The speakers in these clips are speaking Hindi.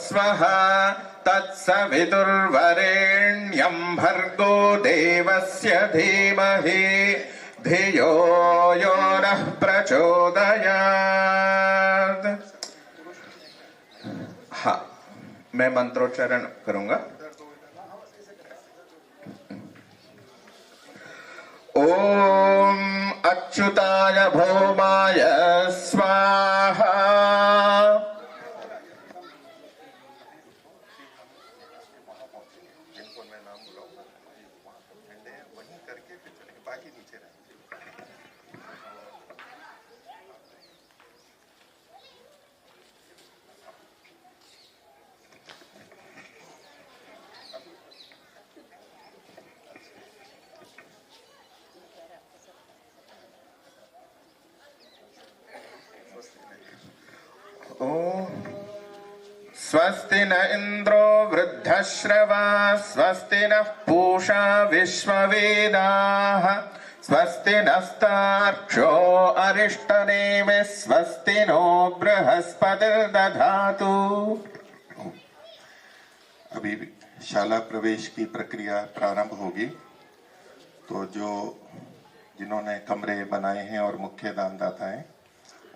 स्वः तत्सवितुर्वरेण्यं भर्गो देवस्य धीमहि धियो यो नः प्रचोदयात्। हाँ, मैं मंत्रोच्चारण करूंगा। ओम अच्युताय भौमाय स्वाहा। स्वस्ति न इंद्रो वृद्धश्रवा स्वस्ति नः पूषा विश्ववेदाः स्वस्ति नस्तार्क्ष्यो अरिष्टनेमिः स्वस्ति नो बृहस्पतिर्दधातु। अभी शाला प्रवेश की प्रक्रिया प्रारंभ होगी, तो जिन्होंने कमरे बनाए हैं और मुख्य दानदाता हैं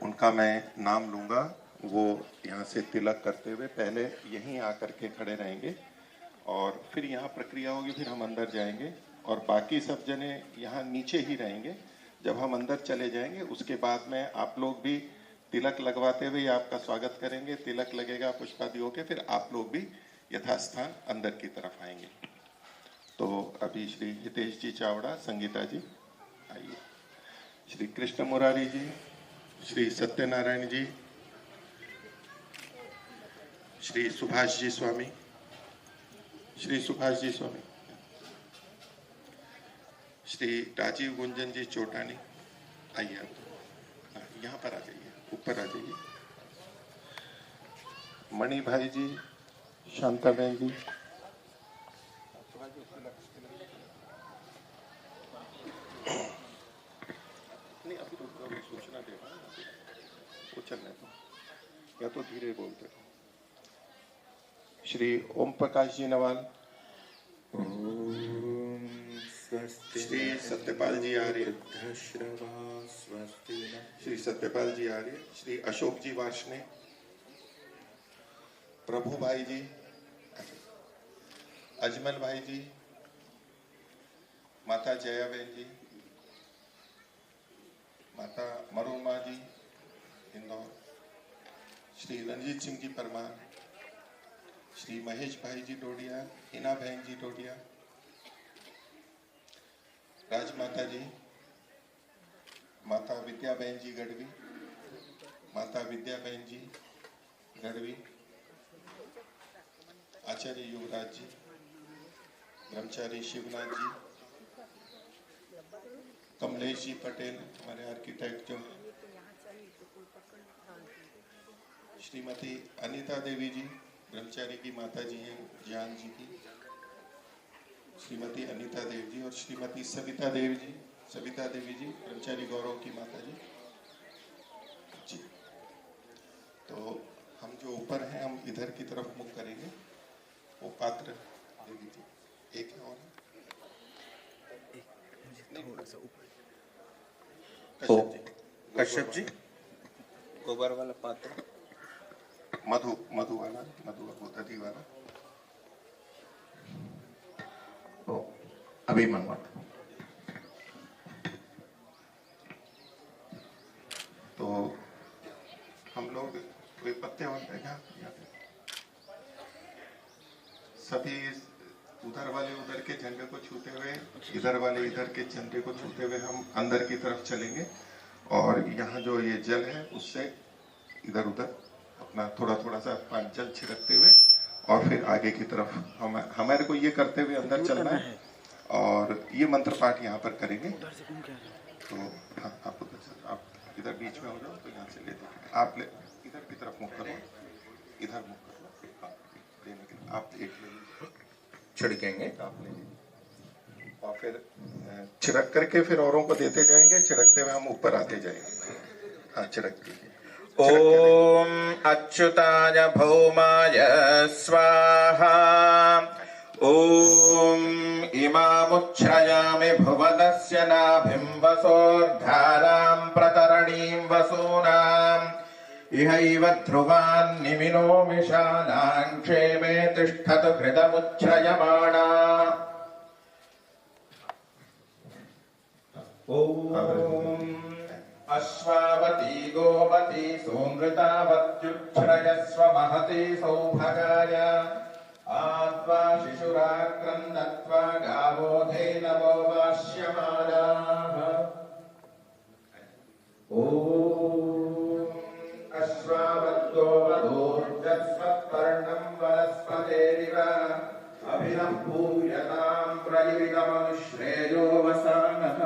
उनका मैं नाम लूंगा। वो यहाँ से तिलक करते हुए पहले यहीं आकर के खड़े रहेंगे और फिर यहाँ प्रक्रिया होगी, फिर हम अंदर जाएंगे और बाकी सब जने यहाँ नीचे ही रहेंगे। जब हम अंदर चले जाएंगे उसके बाद में आप लोग भी तिलक लगवाते हुए आपका स्वागत करेंगे। तिलक लगेगा पुष्पादि होके, फिर आप लोग भी यथास्थान अंदर की तरफ आएंगे। तो अभी श्री हितेश जी चावड़ा, संगीता जी आइए, श्री कृष्ण मुरारी जी, श्री सत्यनारायण जी, श्री सुभाष जी स्वामी, श्री सुभाष जी स्वामी, श्री राजीव गुंजन जी चोटानी आइए, आप यहाँ पर आ जाइए, ऊपर आ जाइए। मणि भाई जी, शांता बहन जी, नहीं अभी तो सूचना दे रहा हूँ, वो चलने दो या तो धीरे बोलते रहो। श्री ओम प्रकाश जी नवाल, श्री सत्यपाल जी आर्य, श्री सत्यपाल जी आर्य, श्री अशोक जी वार्ष्णे, प्रभु भाई जी, अजमल भाई जी, माता जया बहन जी, माता मरुमा जी इंदौर, श्री रंजीत सिंह जी परमार, श्री महेश भाई जी डोडिया, हिना बहन जी डोडिया, राजमाता जी, माता विद्या बहन जी गढ़वी, माता विद्या बहन जी गढ़वी, आचार्य युवराज जी, ब्रह्मचारी शिवनाथ जी, कमलेश जी पटेल हमारे आर्किटेक्ट जो, श्रीमती अनीता देवी जी ब्रह्मचारी की माता जी हैं ज्ञान जी की, श्रीमती अनीता देव जी और श्रीमती सविता देवी जी ब्रह्मचारी गौरव की माता जी जी। तो हम जो ऊपर हैं हम इधर की तरफ मुख करेंगे, वो पात्र दे दीजिए। एक है और थोड़ा सा ऊपर कश्यप जी गोबर वाला पात्र, मधु वाला, मधु दधी वाला, अभी मंगवा। तो हम लोग कोई पत्ते और क्या सभी उधर वाले उधर के झंडे को छूते हुए, इधर वाले इधर के झंडे को छूते हुए हम अंदर की तरफ चलेंगे और यहाँ जो ये जल है उससे इधर उधर अपना थोड़ा थोड़ा सा जल छिड़कते हुए और फिर आगे की तरफ हमारे को ये करते हुए अंदर चलना है और ये मंत्र पाठ यहाँ पर करेंगे। तो हाँ, आप उधर से आप इधर बीच में हो जाओ, तो यहाँ से ले दो, आप ले इधर की तरफ मुख करो, इधर मुख करो, हाँ, लेने के लिए आप एक ले छिड़केंगे, आप ले लीजिए और फिर छिड़क करके फिर औरों को देते जाएंगे, छिड़कते हुए हम ऊपर आते जाएंगे। हाँ छिड़क दीजिए ॐ अच्युताय भौमाय स्वाहा। ॐ इमामुच्छ्रयामि भुवनस्य नाभिं वसोर्धारां प्रतरणीं वसूनाम् इहैव ध्रुवान् निमिनो विशालां क्षेमे तिष्ठतु हृदमुच्छ्रयमाणा। ॐ अश्वावती गोमती सोमृतावत्युच्छ्रयस्व महती सौभगाय आत्वा शिशुराक्रन्दत्वा गावो धेनवो वाश्यमानाः। ॐ अश्वावद्गोमदोर्जस्वत्पर्णं वनस्पतेरिव अभिनः भूयतां प्रयुरिदमनुश्रेयो वसानः।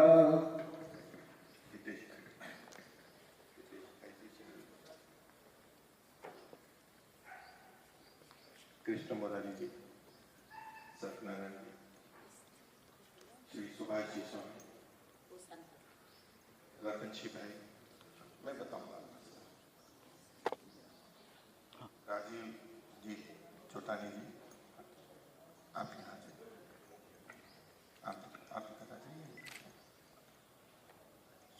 कृष्ण मुरारी जी, सत्यनारायण जी, श्री सुभाष जी स्वामी, रतनशी भाई, मैं बताऊंगा, राजीव जी, छोटानी जी, आप यहाँ जाइए, आप इधर आ जाइए,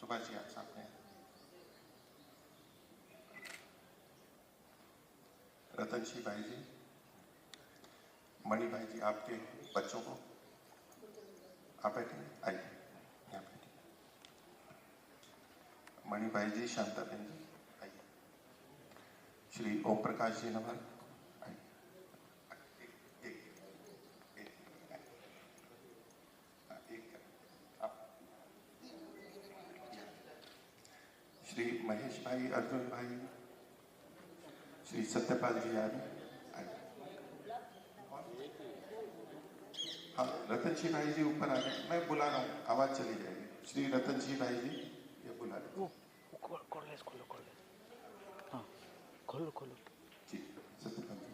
सुभाष जी आप सामने, रतनशी भाई जी, मणि भाई जी, आपके बच्चों को आप बैठे, आइए यहाँ बैठिए। मणि भाई जी, शांता बहन जी, आइए। श्री ओम प्रकाश जी नमन, आइए। श्री महेश भाई, अर्जुन भाई, श्री सत्यपाल जी आदि, हाँ रतन जी भाई जी ऊपर आ गए, मैं बुला रहा हूँ, आवाज चली जाएगी। श्री रतन जी भाई जी ये बुला रहे, खोलो जी, सत्यपाल जी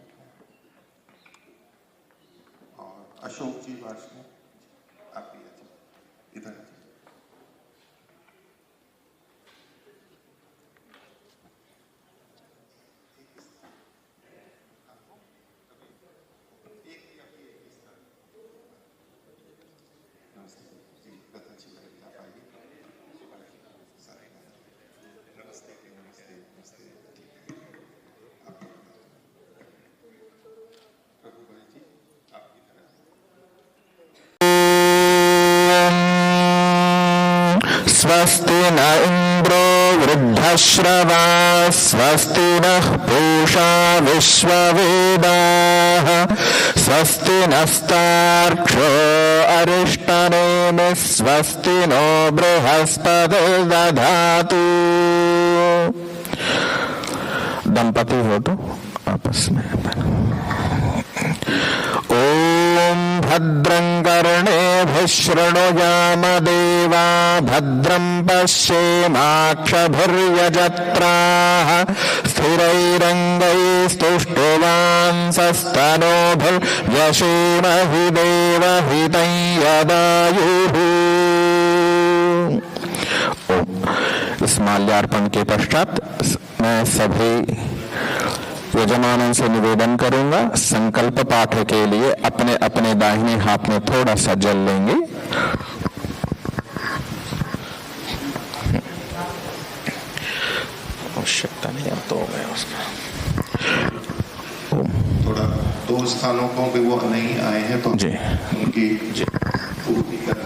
और अशोक जी वार्षिक, आप भी आइए इधर आइए। स्वस्ति न इन्द्रो वृद्धश्रवाः स्वस्ति नः पूषा विश्ववेदाः स्वस्ति नस्तार्क्ष्यो अरिष्टनेमिः स्वस्ति नो बृहस्पतिर्दधातु। दंपति हो तो आपस में भद्रं कर्णेभिः शृणुयाम देवा भद्रं पश्येमाक्षभिर्यजत्राः स्थिरैरङ्गैस्तुष्टुवांसस्तनूभिर्व्यसेमहि देवहितं यदायुः। इस माल्यार्पण के पश्चात मैं सभी यजमानों से निवेदन करूंगा, संकल्प पाठ के लिए अपने अपने दाहिने हाथ में थोड़ा सा जल लेंगे। आवश्यकता नहीं, अब तो हो गया उसका। थोड़ा दो स्थानों को भी वो नहीं आए हैं तो जी उनकी जी पूर्ति कर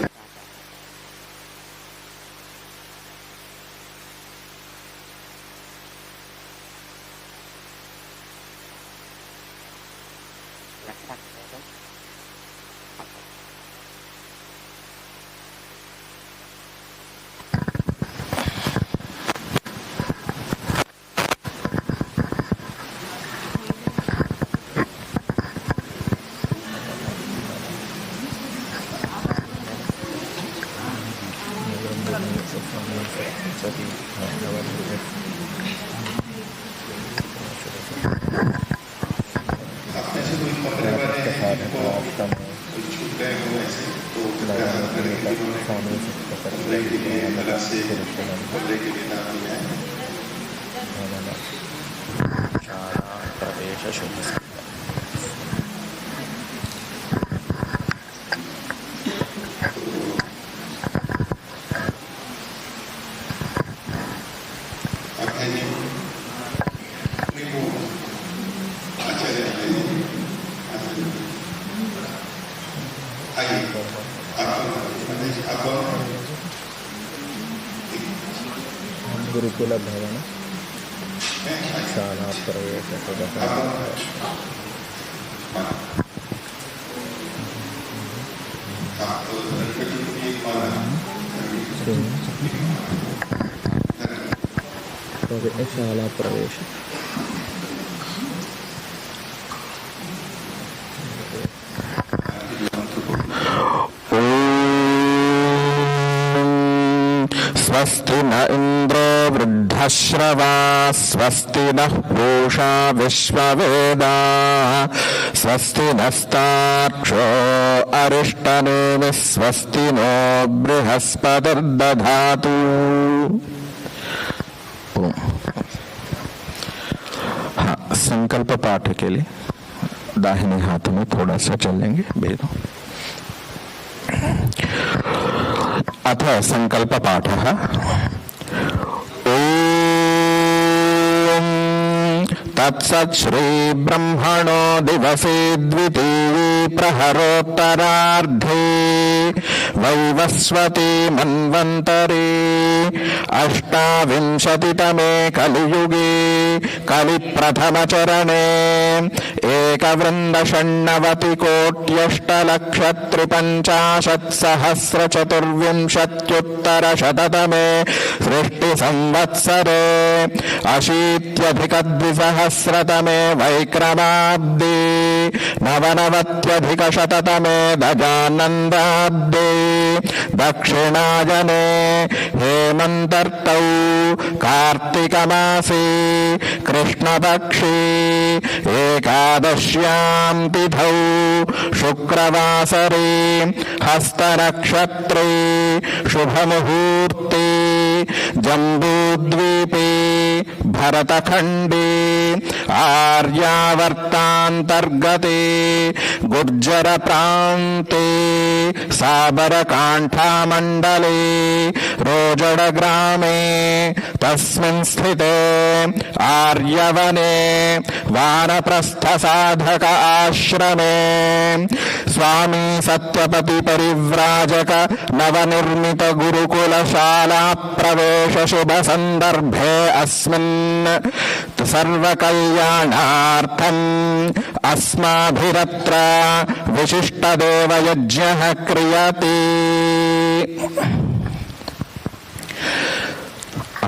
ಗುರುಕುಲ ಭವನ ಶಾಲಾ ಪ್ರವೇಶ ಶಾಲಾ ಪ್ರವೇಶ स्वस्ति न इंद्रो वृद्धश्रवा स्वस्ति नः पूषा विश्ववेदाः स्वस्ति नस्तार्क्ष्यो अरिष्टनेमिः स्वस्ति नो बृहस्पतिर्दधातु। हाँ, संकल्प पाठ के लिए दाहिने हाथ में थोड़ा सा चलेंगे भेदो। अथ संकल्प पाठः। ओम तत्सत् श्री ब्रह्मणो दिवसे द्वितीये प्रहरोत्तरार्धे वैवस्वते मन्वन्तरे अष्टाविंशतितमे कलियुगे कलिप्रथमचरणे एकवृन्दषण्णवतिकोट्यष्टलक्षत्रिपञ्चाशत्सहस्रचतुर्विंशत्युत्तरशततमे सृष्टिसंवत्सरे अशीत्यधिकद्विसहस्रतमे वैक्रमाब्दे नवनवत्यधिकशततमे गजानन्दाब्दे दक्षिणायने हेमन्तर्तौ कार्तिकमासे कृष्णपक्षे एकादश्यां तिथौ शुक्रवासरे हस्तनक्षत्रे शुभमुहूर्ते जम्बूद्वीपे भरतखण्डे आर्यावर्तान्तर्गते गुर्जरप्रान्ते साबरकाण्ठामण्डले रोजडग्रामे तस्मिन् स्थिते आर्यवने वानप्रस्थसाधक आश्रमे स्वामी सत्यपति परिव्राजक नवनिर्मित गुरुकुलशाला प्रवेश शुभ संदर्भे अस्मिन् सर्वकल्याणार्थम् अस्माभिरत्र विशिष्टदेवयज्ञः क्रियते।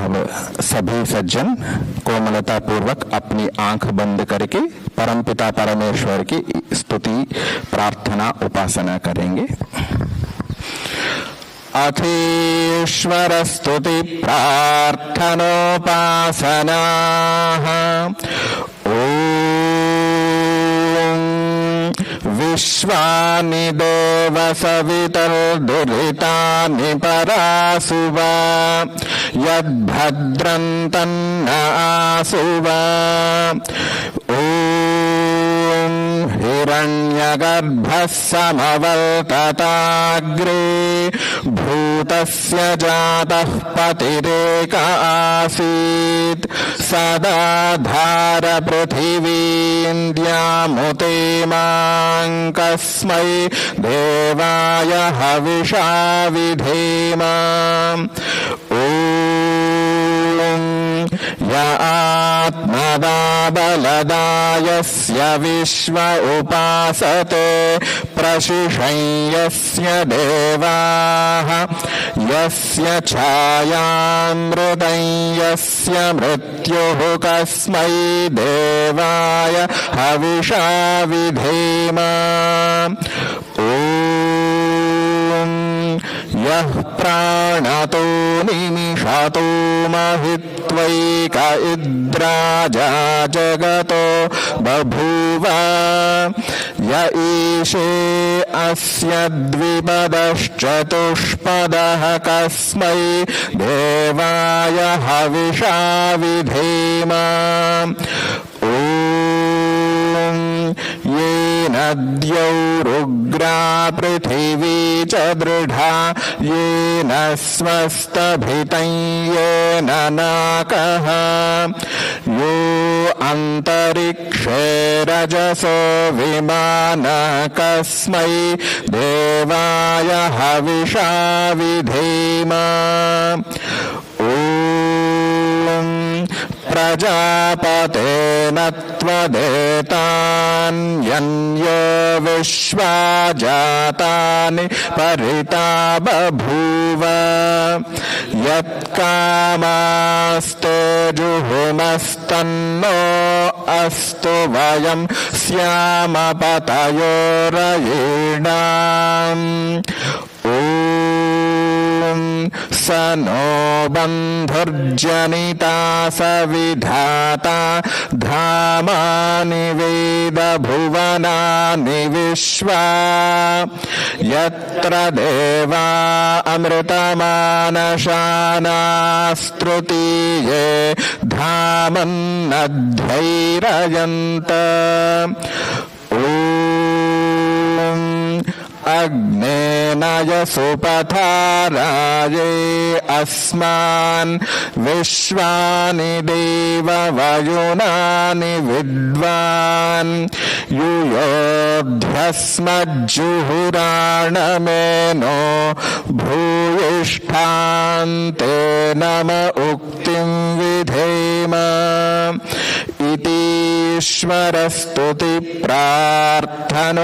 अब सभी सज्जन कोमलता पूर्वक अपनी आंख बंद करके परमपिता परमेश्वर की स्तुति प्रार्थना उपासना करेंगे। अथीश्वर स्तुति प्रार्थनोपासना। विश्वानि देव सवितर्दुरितानि परासुव यद्भद्रं तन्न आसुव। ॐ हिरण्यगर्भः समवर्तताग्रे भूतस्य जातः पतिरेक आसीत् सदा धार पृथिवीन्द्यामुते मां कस्मै देवाय हविषा विधेम। य आत्मदा बलदायस्य विश्व उपासते प्रशिषं यस्य देवाः यस्य छायामृतं यस्य मृत्युः कस्मै देवाय हविषा विधेम। यः प्राणतो निमिषतो महित्वैक इद्राजा जगतो बभूव य ईशे अस्य द्विपदश्चतुष्पदः कस्मै देवाय हविषा विधेम। ॐ नद्यौरुग्रा पृथिवी च दृढा येन स्वस्तभितं येन नाकः यो अन्तरिक्षे रजसो विमानः कस्मै देवाय हविषा विधेम प्रजापतेन त्वदेतान्यन्यो विश्वा जातानि परिता बभूव यत्कामास्ते जुहुमस्तन्नो अस्तु वयं स्याम पतयोरयेणाम् स नो बन्धुर्जनिता सविधाता धामानि वेद भुवनानि विश्वा यत्र देवा अमृतमानशानास्तृतीये धामन्नध्यैरयन्त अग्नेन यसुपथाराये अस्मान् विश्वानि देववयुनानि विद्वान् युयोध्यस्मज्जुहुराणमेनो भूयिष्ठान्ते नम उक्तिं विधेम इतीश्वरस्तुति प्रार्थनोपासना।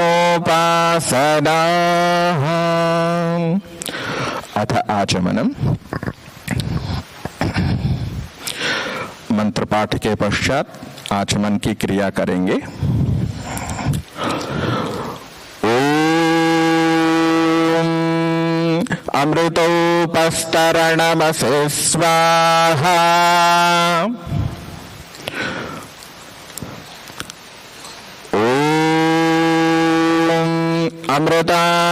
अथ आचमनम। मंत्र पाठ के पश्चात आचमन की क्रिया करेंगे। ओम अमृतोपस्तरणमसे स्वाहा।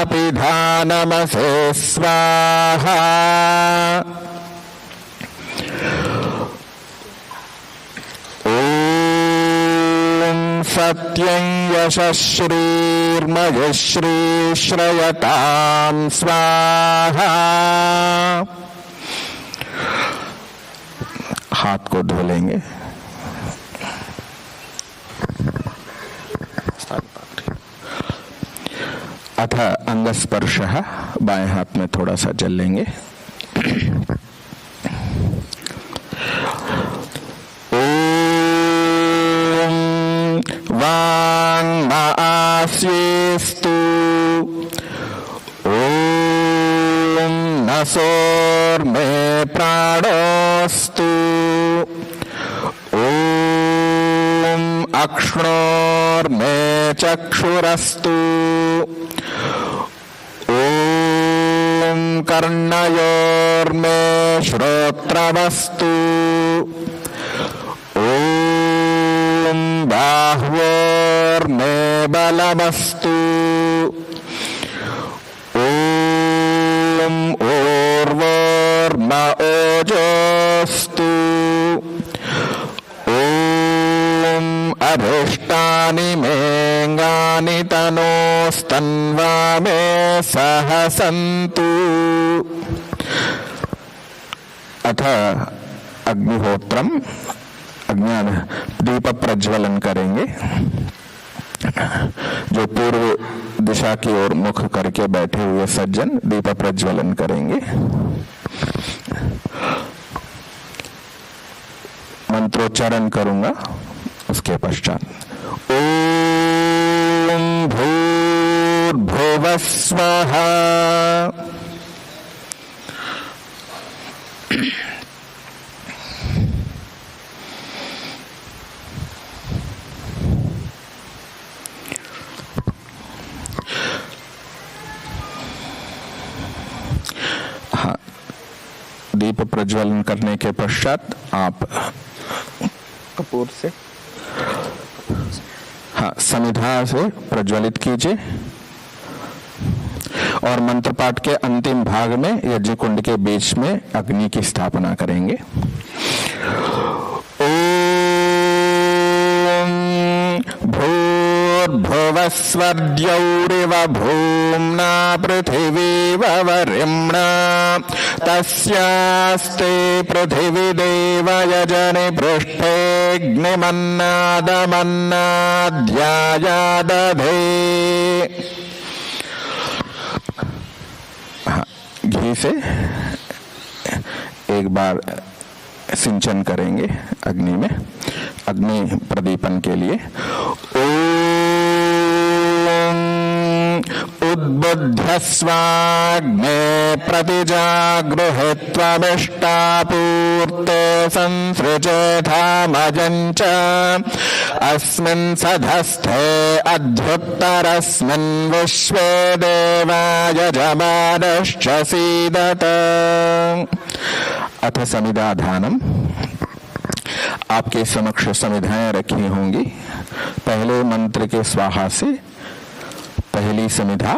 अमृतापिधानमसे स्वाहा। ॐ सत्यं यशश्रीर्मयश्रीश्रयतां स्वाहा। हाथ को धो लेंगे। अथ अंगस्पर्शः, बाएं हाथ में थोड़ा सा जल लेंगे। ओम वाङ्मास्येस्तु ओम नसोर्मे प्राणोस्तु ओम अक्ष्णोर्मे चक्षुरस्तु ओम कर्णयोर्मे श्रोत्रमस्तु ओम बाह्वोर्मे बलमस्तु ओम ऊर्वोर्म ओजोस्तु ओम अरिष्टानि मेऽङ्गानि तनोस्तन्वा मे सह सन्तु। अथ अग्निहोत्रम, अज्ञान दीप प्रज्वलन करेंगे। जो पूर्व दिशा की ओर मुख करके बैठे हुए सज्जन दीप प्रज्वलन करेंगे। मंत्रोच्चारण करूंगा, उसके पश्चात ओम भूर्भुवः स्वः। दीप प्रज्वलन करने के पश्चात आप कपूर से, हाँ, समिधा से प्रज्वलित कीजिए और मंत्र पाठ के अंतिम भाग में यज्ञ कुंड के बीच में अग्नि की स्थापना करेंगे। ओम भूर्भुवः स्वद्यौरिव भूम्ना पृथिवीव वरिम्णा तस्यास्ते पृथिवी देव यजनि पृष्ठेऽग्निमन्नादमन्नाध्यायादधे। घी से एक बार सिंचन करेंगे अग्नि में, अग्नि प्रदीपन के लिए। ओम उद्बुद्धस्वाग्ने प्रतिजागृहित्वमिष्टापूर्ते संसृजेथामजञ्च अस्मिन् सधस्थे अध्युत्तरस्मिन् विश्वे देवा यजमानश्च सीदत। अथ समिधाधानम। आपके समक्ष समिधाएं रखी होंगी। पहले मंत्र के स्वाहा से पहली समिधा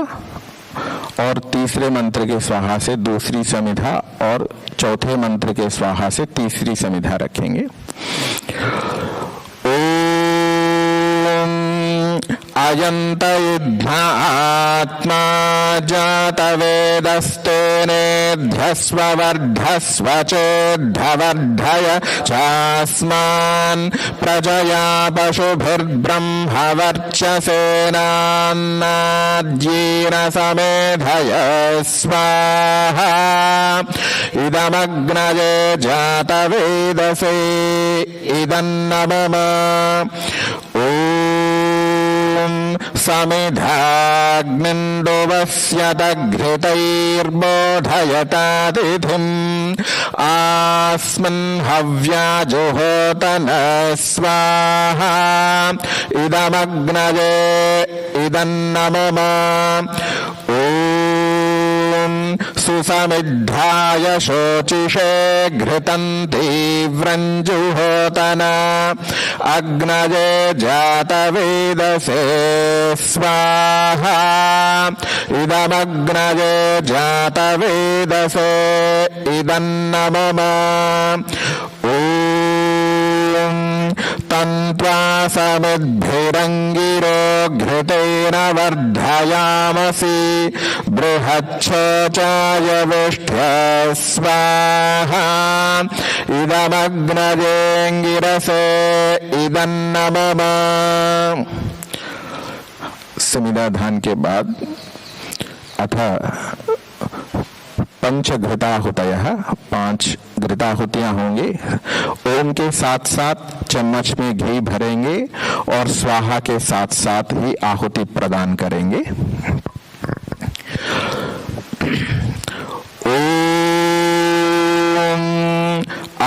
और तीसरे मंत्र के स्वाहा से दूसरी समिधा और चौथे मंत्र के स्वाहा से तीसरी समिधा रखेंगे। अयंत युद्धा आत्मा जातवेदस्तेनेध्यस्व वर्धस्व चोद्धवर्धय चास्मान् प्रजया पशुभिर्ब्रह्मवर्चसेनान्नाद्येन समेधय स्वाहा इदमग्नये जातवेदसे इदन्नमम। समिधाग्निन्दुवस्यतघृतैर्बोधयतातिथिम् आस्मिन् हव्याजुहोतन स्वाहा इदमग्नये इदन्नमम। सुसमिद्धाय शोचिषे घृतं तीव्रञ्जुहोतन अग्नये जातवेदसे स्वाहा इदमग्नये जातवेदसे इदन्नमम। तन्त्वा समिद्भिरङ्गिरो घृतेन वर्धयामसि बृहच्छोचाय विष्ठ्य स्वाहा इदमग्नयेऽङ्गिरसे इदन्नमम। समिधाधान के बाद अथ पंच घृताहुतयः, 5 घृताहुतियां होंगे। ओम के साथ साथ चम्मच में घी भरेंगे और स्वाहा के साथ साथ ही आहुति प्रदान करेंगे।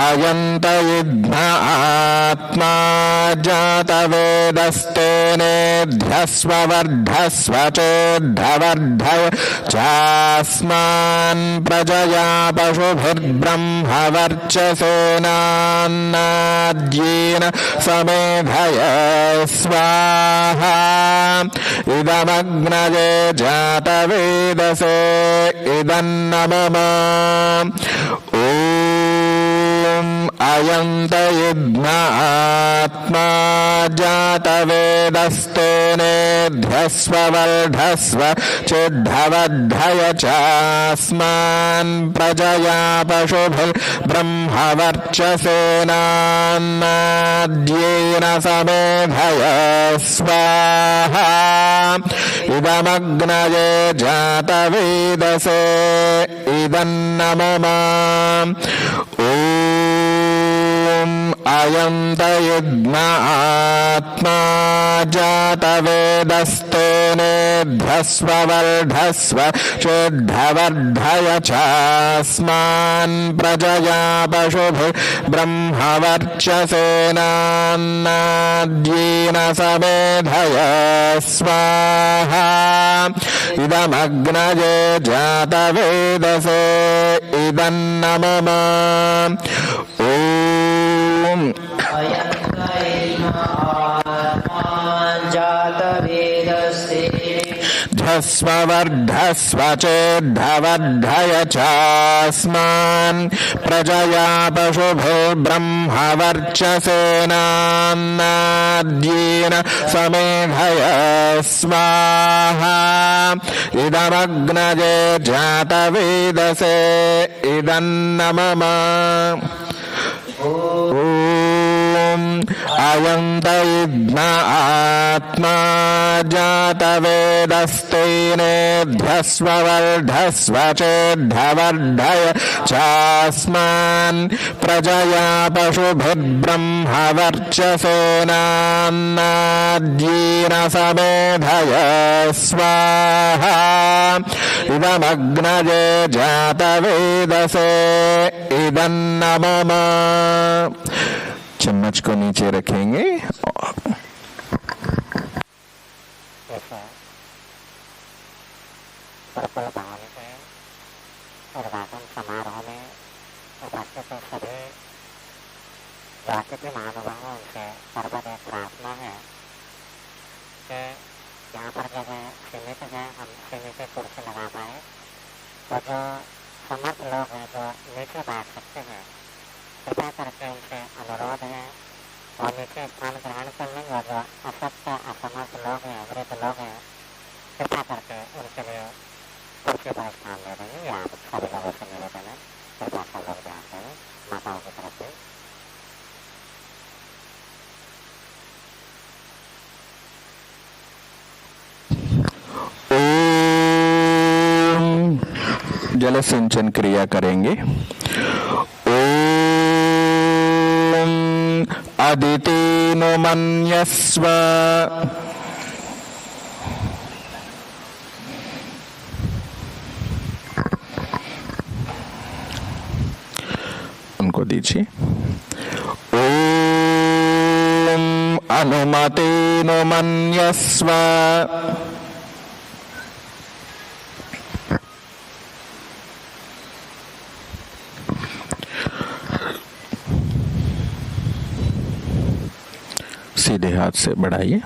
अयंत युद्ध आत्मा जातवेदस्तेनेध्यस्व वर्धस्व चोद्धवर्धय चास्मान् प्रजया पशुभिर्ब्रह्मवर्चसेनान्नाद्येन समेधय स्वाहा इदमग्नये जातवेदसे इदन्नमम। अयंत युद्ध आत्मा जातवेदस्तेनेध्यस्व वर्धस्व चोद्धवर्धय चास्मान् प्रजया पशुभिर्ब्रह्मवर्चसेनान्नाद्येन समेधय स्वाहा इदमग्नये जातवेदसे इदन्नमम। अयंत युद्ध आत्मा जातवेदस्तेनेध्यस्व वर्धस्व चोद्धवर्धय चास्मान् प्रजया पशुभिर्ब्रह्मवर्चसेनान्नाद्येन समेधय स्वाहा इदमग्नये जातवेदसे इदन्नमम। स्ववर्धस्व चेद्धवर्धय चास्मान् प्रजया पशुभिर्ब्रह्मवर्चसेनान्नाद्येन समेधय स्वाहा इदमग्नये जातवेदसे इदन्नमम अयंत इद्म आत्मा जातवेदस्तेनेध्यस्ववर्धस्व चेद्धवर्धय चास्मान् प्रजया पशुभिर्ब्रह्मवर्चसेनान्नाद्येन समेधय स्वाहा इदमग्नये जातवेदसे इदन्नमम। चम्मच को नीचे रखेंगे उद्घाटन समारोह में उपस्थित सभी ज्योतिषी महानुभावों से सर्वदा प्रार्थना है कि यहाँ पर जगह सीमित है, हम सीमित कुर्सी लगा पाए तो जो समर्थ लोग हैं जो नीचे बैठ सकते हैं कृपया करके उनसे अनुरोध है और नीचे स्थान ग्रहण कर लें और जो असक्त असमर्थ लोग हैं वृद्ध लोग हैं कृपया करके उनके लिए कुर्सी पर स्थान दे देंगे। या आप सभी लोगों से निवेदन है कृपया सब लोग ध्यान दें माताओं की तरफ से। जल सिंचन क्रिया करेंगे। ओम अदितेनो मन्यस्व उनको दीजिए। ओम अनुमतेनो मन्यस्व सीधे हाथ से बढ़ाइए।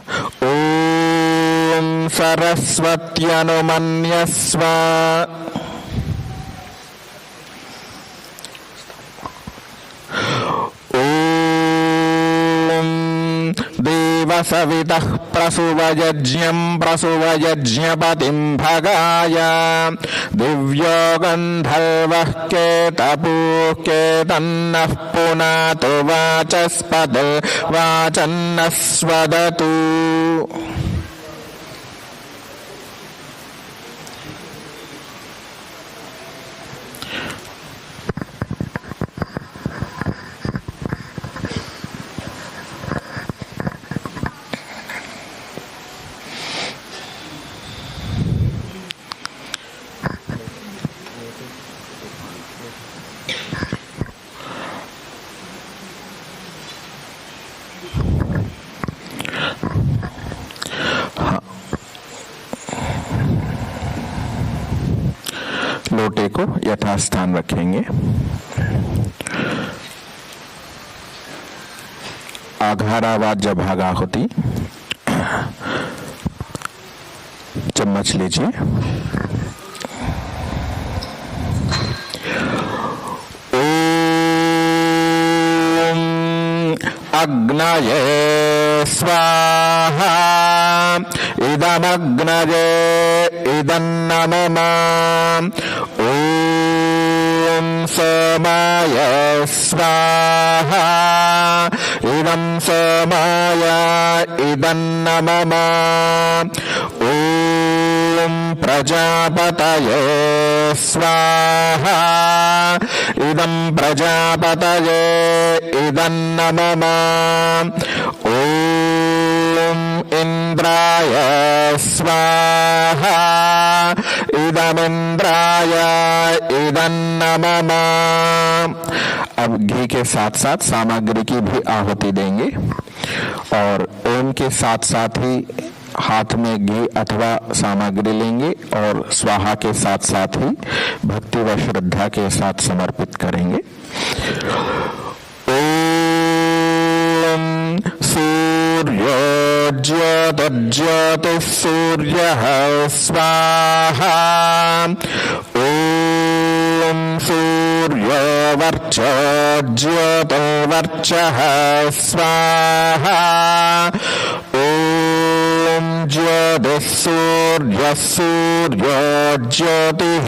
ओम सरस्वत्यनुमन्यस्व ओम देवसवितः प्रसुवयज्ञं प्रसुवयज्ञपतिं भगाय दिव्यो गन्धर्वः केतपुः केतन्नः पुनातु वाचस्पतिर्वाचन्नः स्वदतु। लोटे को यथास्थान रखेंगे। आघारावाद जब भागा होती चम्मच लीजिए। ओम अग्नये स्वाहा इदमग्नये इदन्नमम। ओम सोमाय स्वाहा इदं सोमाय इदन्नमम। ओम प्रजापतये स्वाहा इदं प्रजापतये इदन्नमम। ओम इंद्राय स्वाहा इदमिंद्राय इदन्नमम। अब घी के साथ साथ सामग्री की भी आहुति देंगे और ओम के साथ साथ ही हाथ में घी अथवा सामग्री लेंगे और स्वाहा के साथ साथ ही भक्ति व श्रद्धा के साथ समर्पित करेंगे। ओम सूर्यो ज्योतिर्गमयति ज्योतिर्ज्योतिः सूर्यः स्वाहा ॐ सूर्यो वर्चो ज्योतिर्वर्चः स्वाहा ॐ ज्योतिः सूर्यः सूर्यो ज्योतिः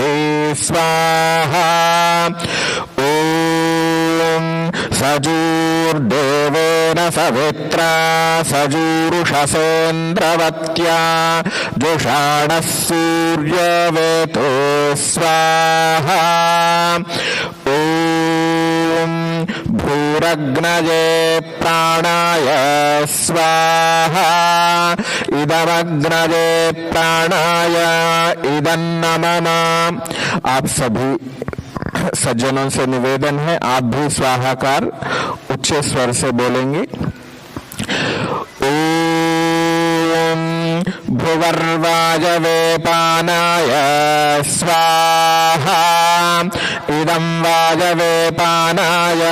स्वाहा ॐ सजूर्देवेन सवित्रा सजूरुषसेन्द्रवत्या जुषाणः सूर्यवेतो स्वाहा ॐ भूरग्नये प्राणाय स्वाहा इदमग्नये प्राणाय इदन्नममा। आप सभी सज्जनों से निवेदन है, आप भी स्वाहाकार उच्च स्वर से बोलेंगे। ओम भुवर्वायवे पानाय स्वाहा इदं वायवे पानाय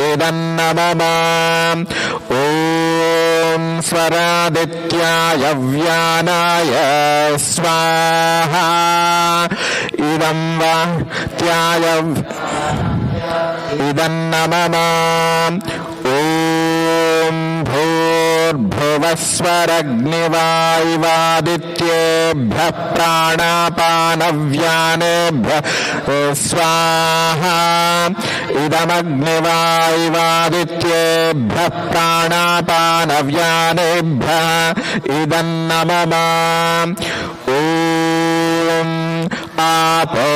इदन्नममा। ओम स्वरादित्याय व्यानाय स्वाहा इदं वात्याय इदन्नममा। ओम भूर्भुवस्वरग्निवायुवादित्येभ्यः प्राणापानव्यानेभ्यः स्वाहा इदमग्निवायुवादित्येभ्यः प्राणापानव्यानेभ्यः इदन्नममा। ओम आपो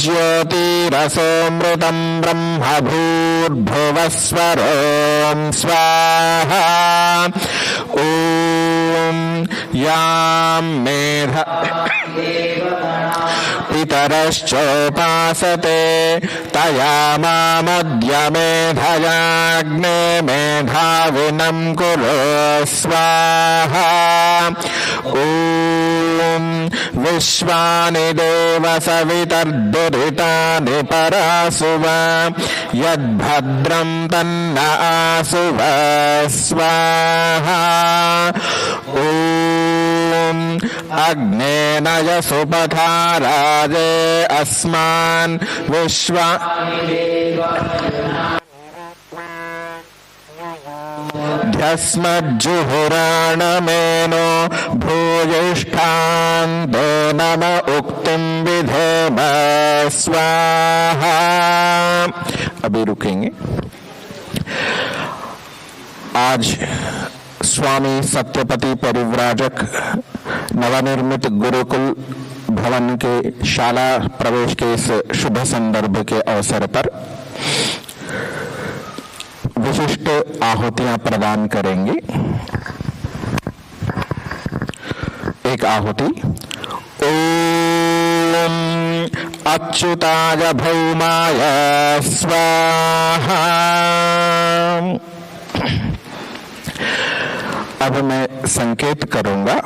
ज्योतिरसोऽमृतं ब्रह्म भूर्भुवस्वरों स्वाहा ॐ यां मेध पितरश्चोपासते तया मामद्य मेधयाग्ने मेधाविनं कुरु स्वाहा ॐ विश्वानि देव सवितर्दुरितानि परासुव यद्भद्रं तन्न आसुव स्वाहा ॐ अग्नेन यसुपथा राजे अस्मान् विश्वा ध्यस्मज्जुहुराणमेनो भूयिष्ठान्तो नम उक्तिं विधेम स्वाहा। अभी रुकेंगे। आज स्वामी सत्यपति परिव्राजक नवनिर्मित गुरुकुल भवन के शाला प्रवेश के इस शुभ संदर्भ के अवसर पर विशिष्ट आहुतियां प्रदान करेंगे। एक आहुति ओम अच्युताय भौमाय स्वाहा। अब मैं संकेत करूंगा।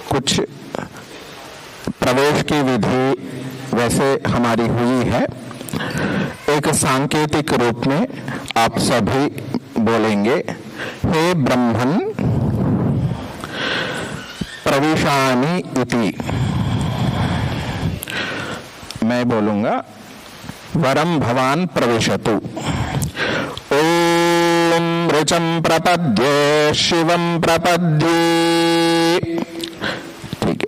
कुछ प्रवेश की विधि वैसे हमारी हुई है, एक सांकेतिक रूप में आप सभी बोलेंगे, हे ब्रह्मन् प्रविशामि इति। मैं बोलूंगा वरम भवान प्रविशतु। ओम ऋचं प्रपद्ये शिवं प्रपद्ये। ठीक है,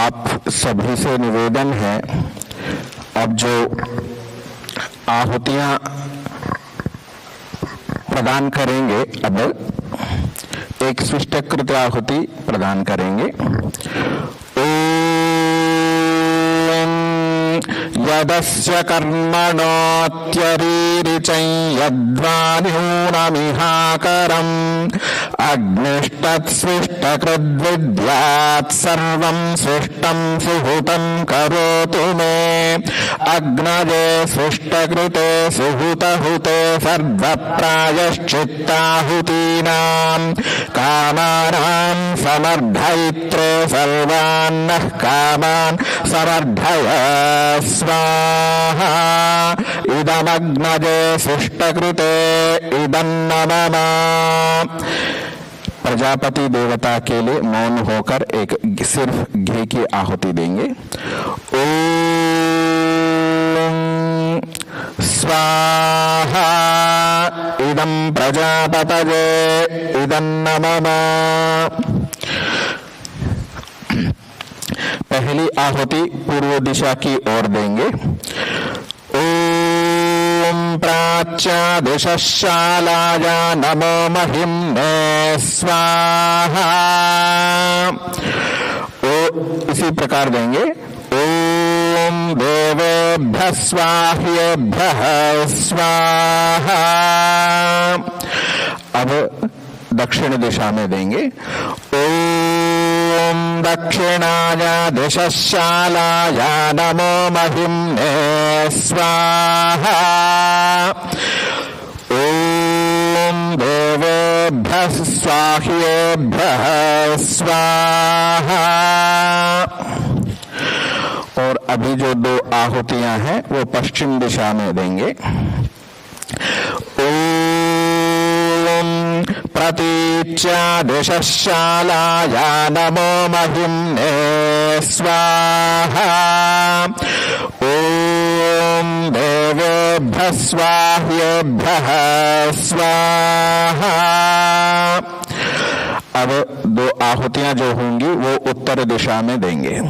आप सभी से निवेदन है, अब जो आहुतियां प्रदान करेंगे, अब एक स्विष्टकृत आहुति प्रदान करेंगे। यदस्य कर्मणोत्यरीरिचं यद्वान्यूनमिहाकरम् अग्निष्टत्स्विष्टकृद्विद्यात् सर्वं स्विष्टं सुहुतं करोतु मे। अग्नये स्विष्टकृते सुहुतहुते सर्वप्रायश्चित्ताहुतीनां कामानां समर्धयित्रे सर्वान्नः कामान् समर्धय स्वाहा। इदमग्नये शिष्टकृते इदन्नममा। प्रजापति देवता के लिए मौन होकर एक सिर्फ घी की आहुति देंगे। ओम स्वाहा इदं प्रजापतये इदं नमः। पहली आहुति पूर्व दिशा की ओर देंगे। ओम प्राच्या दिशाशालाय नमो महिम्ने स्वाहा। इसी प्रकार देंगे। ओम देवेभ्यः स्वाह्येभ्यः स्वाहा। अब दक्षिण दिशा में देंगे। ओम दक्षिणाय दिशाशालाय नमो महिम्ने स्वाहा। ओम देवेभ्यः स्वाह्येभ्यः स्वाहा। और अभी जो दो आहुतियां हैं वो पश्चिम दिशा में देंगे। ओम प्रतीच्या दिशाशालाय नमो महिम्ने स्वाहा। ओम देवेभ्यः स्वाह्येभ्यः स्वाहा। अब दो आहुतियां जो होंगी वो उत्तर दिशा में देंगे।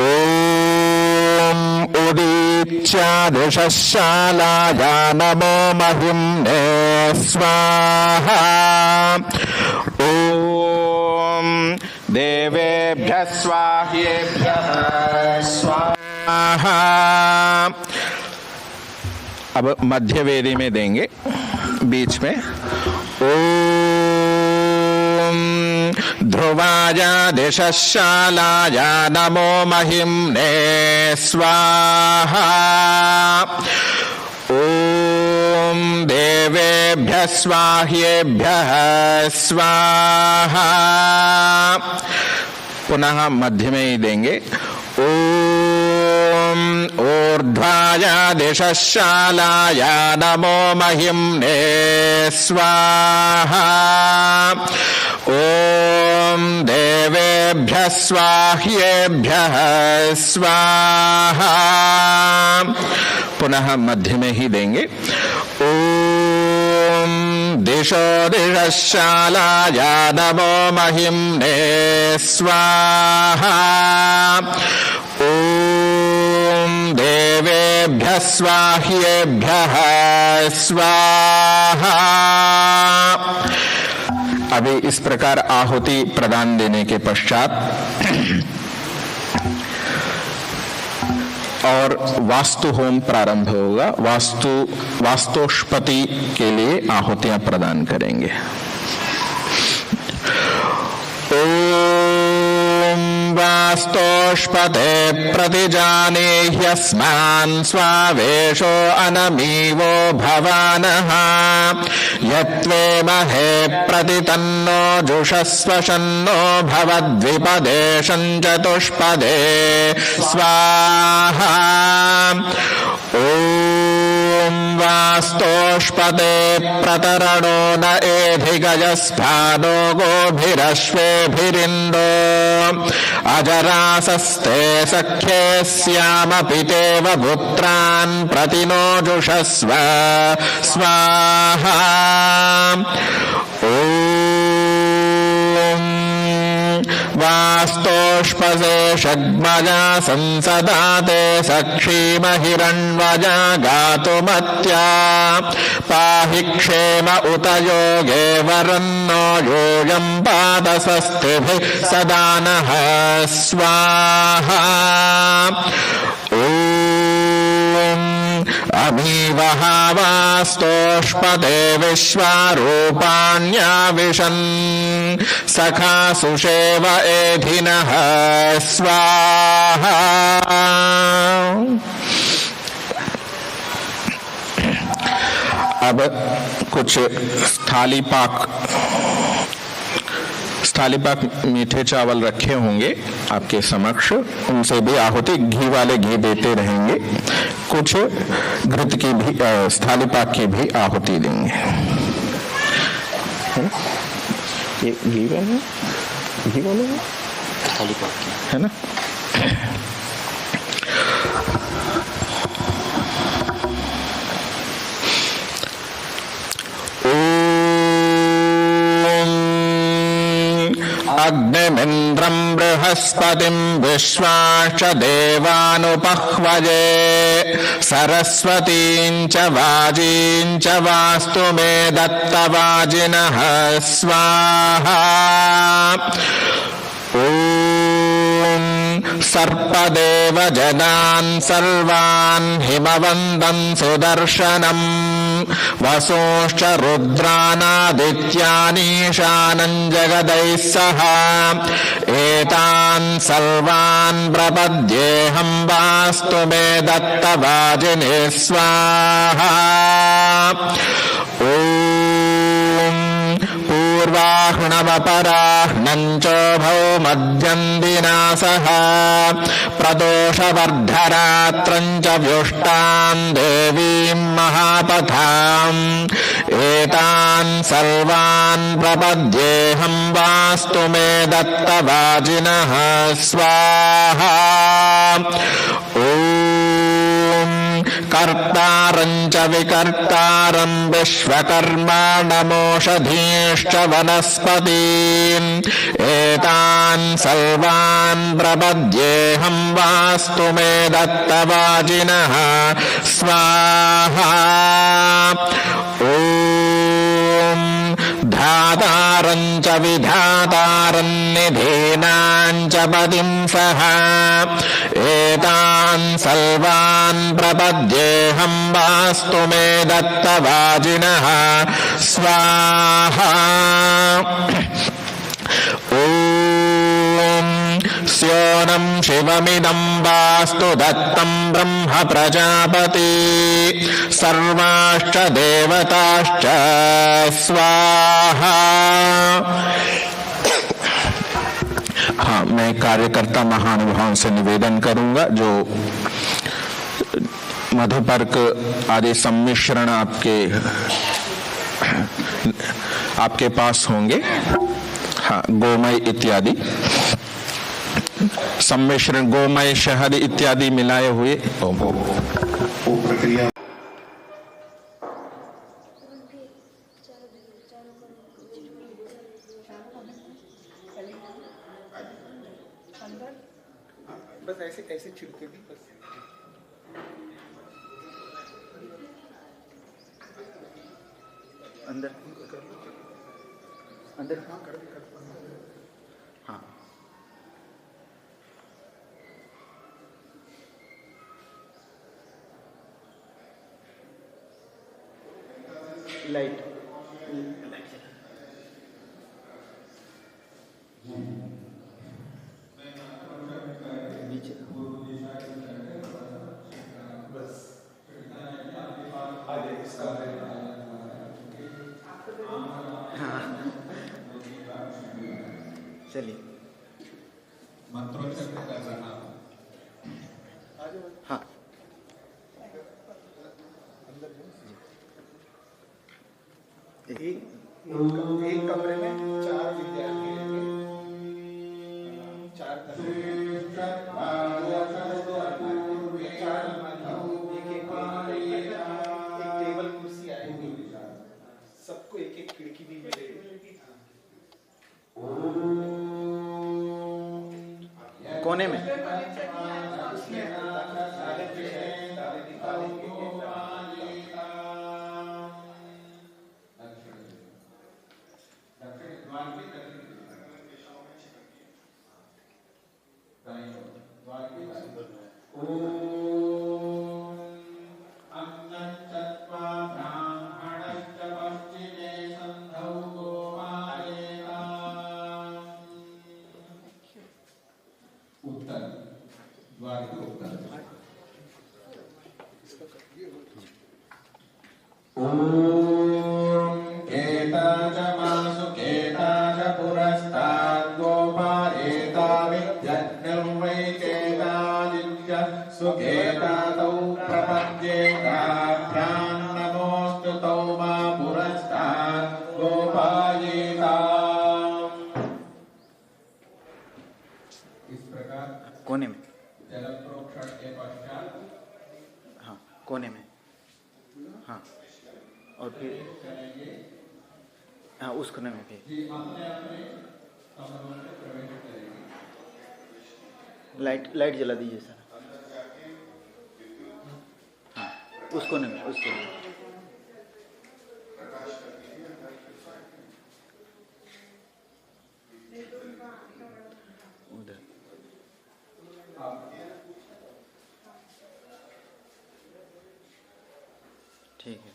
ओम उदीच्या दिशाशालाय नमो महिम्ने स्वाहा। ओम देवेभ्यः स्वाह्येभ्यः स्वाहा। अब मध्य वेदी में देंगे बीच में। ओम ध्रुवाय दिशाशालाय नमो महिम्ने स्वाहा। ओम देवेभ्यः स्वाह्येभ्यः स्वाहा। पुनः मध्य में ही देंगे। ओम ऊर्ध्वाय दिशाशालाय नमो महिम्ने स्वाहा। ओम देवेभ्यः स्वाह्येभ्यः स्वाहा। पुनः मध्य में ही देंगे। ओम दिशो दिशाशालाय नमो महिम्ने स्वाहा। ओम देवेभ्यः स्वाह्येभ्यः स्वाहा। अभी इस प्रकार आहुति प्रदान देने के पश्चात और वास्तु होम प्रारंभ होगा। वास्तोष्पति के लिए आहुतियां प्रदान करेंगे। ओम वास्तोष्पते प्रतिजानीह्यस्मान् स्वावेशो अनमीवो भवानः। यत्वेमहे प्रतितन्नो जुषस्वशन्नो भवद्विपदे चतुष्पदे स्वाहा। ओम वास्तोष्पते प्रतरणो न एधिगजस्फानो गोभिरश्वेभिरिन्दो। अजरासस्ते सख्ये स्यामपितेव पुत्रान् प्रतिनोजुषस्व स्वाहा। ओम वास्तोष्पसे षड्मजा संसदाते सक्षीमहिरण्वजा गातुमत्या। पाहि क्षेम उत योगे वरन्नो यूयं पादस्वस्तिभिः सदा नः स्वाहा। अमीवः वास्तोष्पते विश्वारूपाण्याविशन् सखा सुषेव एधिनः स्वाहा। अब कुछ थाली पाक मीठे चावल रखे होंगे आपके समक्ष, उनसे भी आहुति घी वाले घी देते रहेंगे। कुछ घृत की भी थाली पाक की भी आहुति देंगे। ये घी में है, घी बोलोगे खाली पाक है ना। अग्निमिन्द्रं बृहस्पतिं विश्वाश्च देवानुपह्वये सरस्वतीं च वाजीं च वास्तु मे दत्तवाजिनः स्वाहा। सर्पदेव जनान् सर्वान् हिमवन्दं सुदर्शनम् वसोश्च रुद्रानादित्यानीशानं जगदैः सह एतान् सर्वान् प्रपद्येऽहं वास्तु मे दत्तवाजिने स्वाहा। पूर्वाह्णवपराह्णं चोभौ मध्यं विनाशः प्रदोषवर्धरात्रं च व्युष्टां देवीं महापथाम् एतान् सर्वान् प्रपद्येऽहं वास्तु मे दत्तवाजिनः स्वाहा। कर्तारं च विकर्तारं विश्वकर्माणमोषधीश्च वनस्पतीन् एतान् सर्वान् प्रपद्येऽहं वास्तु मे दत्तवाजिनः स्वाहा। धातारं च विधातारं निधीनां च पतिं सह एतान् सर्वान् प्रपद्येऽहं वास्तु मे दत्तवाजिनः स्वाहा। स्योनं शिवमिदं वास्तु दत्तं ब्रह्म प्रजापति सर्वाश्च देवताश्च स्वाहा। हाँ, मैं कार्यकर्ता महानुभावों से निवेदन करूंगा जो मधुपर्क आदि सम्मिश्रण आपके पास होंगे। हाँ, गोमय इत्यादि सम्मिश्रण गोमय शहद इत्यादि मिलाए हुए वो प्रक्रिया बस ऐसे ऐसे छिड़के भी बस। अंदर अंदर हाँ कर हाँ लाइट नीचे बस आगे इसका हाँ चलिए मंत्रोच्चारण कर रहा हूँ। हाँ एक कमरे में 4 विद्यार्थी रहेंगे, 4 एक टेबल कुर्सी आएगी, सबको एक एक खिड़की भी मिलेगी कोने में। अन्नच्चत्वा ब्राह्मणश्च पश्चिमे सन्धौ हाँ उस कोने में भी लाइट जला दीजिए सर। हाँ उस कोने में उधर। ठीक है।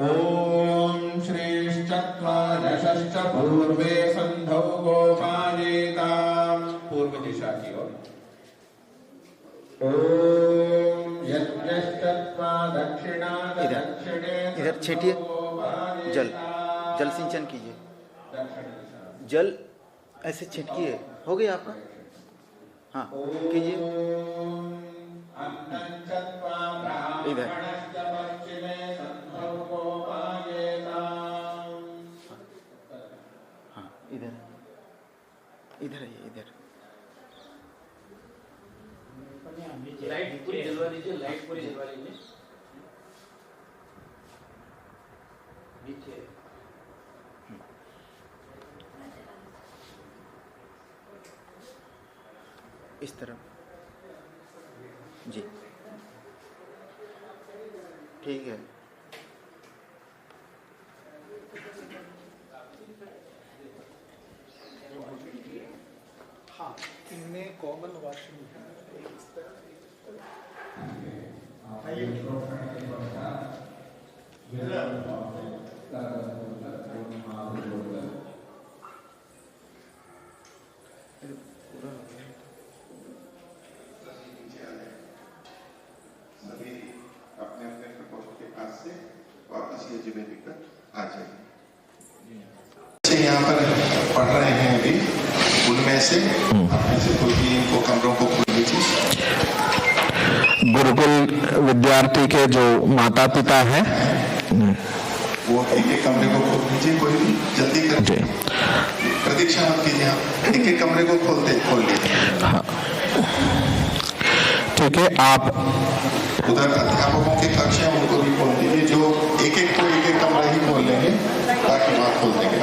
ओम श्रीश्चत्वादशश्च पूर्वे संधौ गोपायेताम् पूर्व दिशा की ओर। ओम यज्ञश्चत्वा दक्षिणा दक्षिणे इधर छीटिए जल सिंचन कीजिए। जल ऐसे छिटकिए। हो गया आपका? हाँ कीजिए इधर। हाँ इधर इधर आइए इधर। लाइट पूरी जलवा दीजिए, लाइट पूरी जलवा लीजिए। नीचे इस तरफ जी। ठीक है। हाँ इनमें कॉमन वॉशरूम है। सभी अपने अपने प्रकोष्ठ के पास से वापस ये जिम्मे लेकर आ जाइए। यहाँ पर पढ़ रहे हैं अभी, उनमें से अपने से कोई भी इनको कमरों को खोल लीजिए। गुरुकुल विद्यार्थी के जो माता पिता हैं वो एक एक कमरे को खोल लीजिए। कोई भी जल्दी कर प्रतीक्षा मत कीजिए, आप एक एक कमरे को खोल लीजिए। हाँ ठीक है। आप उधर अध्यापकों के कक्ष हैं उनको भी खोल दीजिए। जो एक एक कमरा ही खोल लेंगे, बाकी वहां खोल देंगे।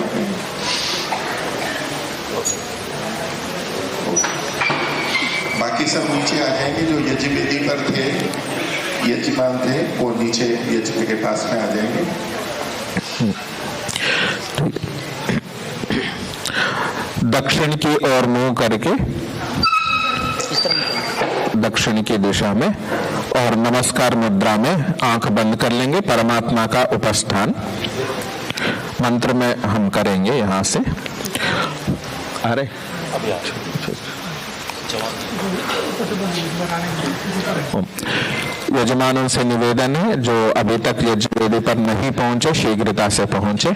बाकी सब नीचे आ जाएंगे। जो यज्ञ वेदी पर थे, यजमान थे, वो नीचे यज्ञ के पास में आ जाएंगे। दक्षिण की ओर मुंह करके दक्षिण की दिशा में और नमस्कार मुद्रा में आंख बंद कर लेंगे। परमात्मा का उपस्थान मंत्र में हम करेंगे यहां से। अरे यजमानों से निवेदन है जो अभी तक यज्ञ वेदी पर नहीं पहुंचे शीघ्रता से पहुंचे।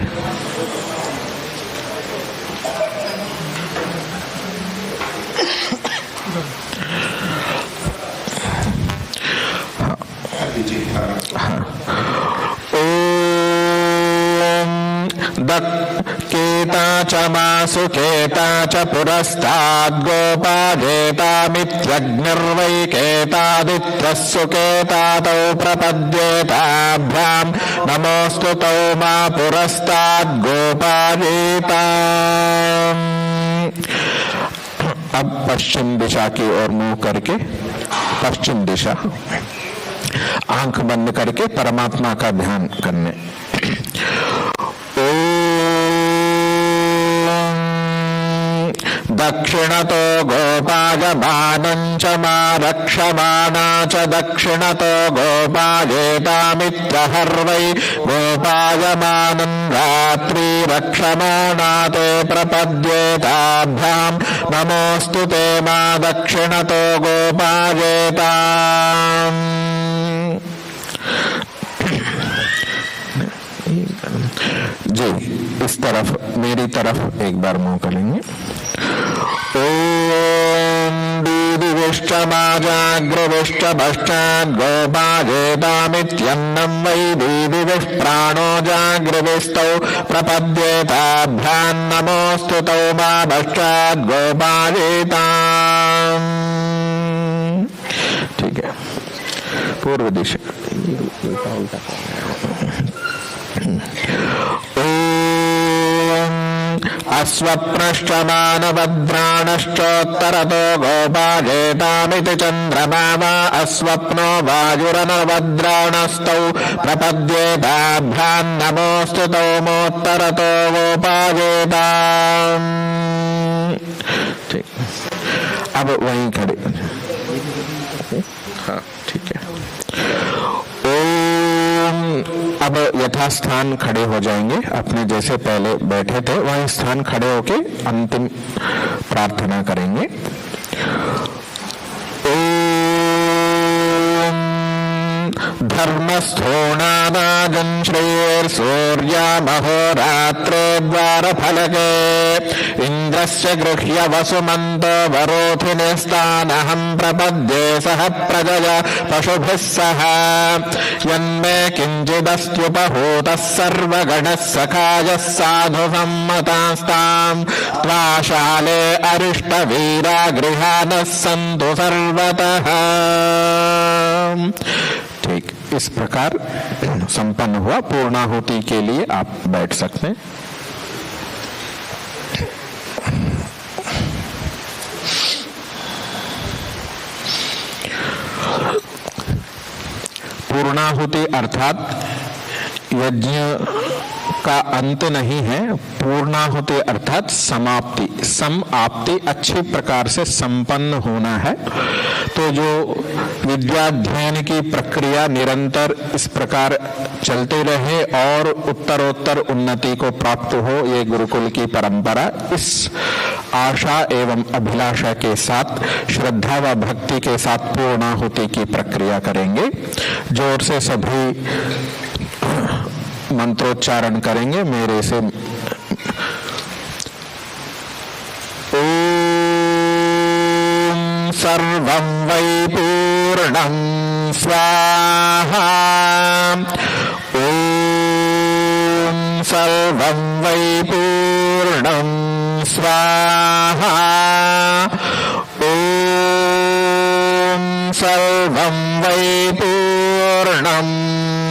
केता च वासुकेता च पुरस्ताद् गोपाजेतामित्यग्निर्वै केतादित्यः सुकेतातौ प्रपद्येताभ्याम् नमोऽस्तु तौ मा पुरस्ताद् गोपाजेताम्। अब पश्चिम दिशा की ओर मुंह करके पश्चिम दिशा आंख बंद करके परमात्मा का ध्यान करने। दक्षिणतो गोपायमानं च मा रक्षमाणा च दक्षिणतो गोपायेतामित्यहर्वै गोपायमानं रात्रि रक्षमाणा ते प्रपद्येताभ्यां नमोऽस्तु ते मा दक्षिणतो गोपायेताम्। जी इस तरफ मेरी तरफ एक बार मुंह करेंगे। ओम दीदिविष्ट माजाग्रविष्ट पश्चात् गोपायेतामित्यन्नं वै दीदिविष् प्राणो जाग्रविस्तौ प्रपद्येताभ्यां नमोऽस्तु तौ मा पश्चात् गोपायेताम्। ठीक है। पूर्व दिशा। अस्वप्नश्च मानवद्राणश्चोत्तरतो गोपाजेतामिति चन्द्रमावा अस्वप्नो वायुरनवद्राणस्तौ प्रपद्येताभ्याम् नमोऽस्तु तौमोत्तरतो गोपाजेताम्। ठीक, अब वहीं खड़े। हाँ ठीक है। अब यथास्थान खड़े हो जाएंगे, अपने जैसे पहले बैठे थे वहीं स्थान खड़े होके अंतिम प्रार्थना करेंगे। धर्मस्थो नादाजं श्रेयर्सूर्यामहोरात्रे द्वारफलके इन्द्रस्य गृह्य वसुमन्तो वरोधिनिस्तानहं प्रपद्ये सह प्रजया पशुभिः सह यन्मे किञ्चिदस्त्युपहूतः सर्वगणः सखायः साधु सम्मतास्तां त्वाशाले अरिष्टवीरा गृहाणः सन्तु सर्वतः। ठीक, इस प्रकार संपन्न हुआ। पूर्णाहुति के लिए आप बैठ सकते हैं। पूर्णाहुति अर्थात यज्ञ का अंत नहीं है। पूर्णाहुति अर्थात समाप्ति, समाप्ति अच्छी प्रकार से संपन्न होना है। तो जो विद्याध्ययन की प्रक्रिया निरंतर इस प्रकार चलते रहे और उत्तरोत्तर उन्नति को प्राप्त हो, ये गुरुकुल की परंपरा। इस आशा एवं अभिलाषा के साथ श्रद्धा व भक्ति के साथ पूर्णाहुति की प्रक्रिया करेंगे। जोर से सभी मंत्रोच्चारण करेंगे मेरे से। ओम सर्वं वै पूर्णं स्वाहा। ओम सर्वं वै पूर्णं स्वाहा। ओम सर्वं वै पूर्णं